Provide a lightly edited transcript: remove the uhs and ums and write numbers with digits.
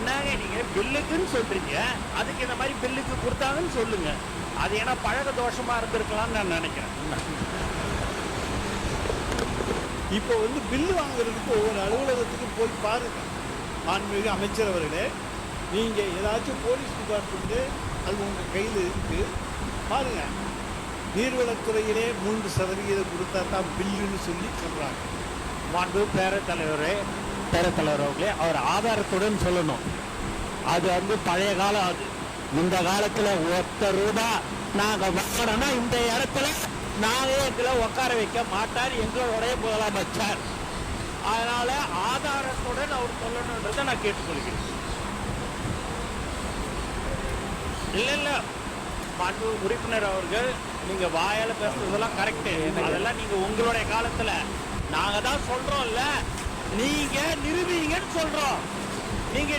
என்னங்க நீங்க பில்லுக்குன்னு சொல்றீங்க, அதுக்கு இந்த மாதிரி பில்லுக்கு கொடுத்தாங்கன்னு சொல்லுங்க. அது ஏன்னா பழக தோஷமா இருந்திருக்கலாம்னு நான் நினைக்கிறேன். இப்போ பில்லு வாங்குறதுக்கு ஒவ்வொரு அலுவலகத்துக்கு போய் பாருங்க. மாண்புமிகு அமைச்சர் அவர்களே, நீங்கள் ஏதாச்சும் போலீஸ் டிபார்ட்மெண்ட்டு அது உங்கள் கையில் இருக்குது பாருங்க. நீர்வளத்துறையிலே 3% கொடுத்தா தான் பில்லுன்னு சொல்லி சொல்கிறாங்க. மாண்பு பேரத்தலைவர் அவர்களே, அவர் ஆதாரத்துடன் சொல்லணும். அது பழைய காலம். அது இந்த காலத்துல ₹1 நாங்க வாங்கினோம்னா இந்த இடத்துல நாங்களே எங்களை உட்கார வைக்க மாட்டார் எங்களுடைய முதலமைச்சர். அதனால ஆதாரத்துடன் அவர் சொல்லணுன்றதை நான் கேட்டுக்கொள்கிறேன். இல்ல மாண்பு உறுப்பினர் அவர்கள், நீங்க வாயால பேசுறதெல்லாம் கரெக்ட். அதெல்லாம் நீங்க உங்களுடைய காலத்துல நாங்க தான் சொல்றோம்ல, நீங்க நிரூபிங்கன்னு சொல்றோம். நீங்க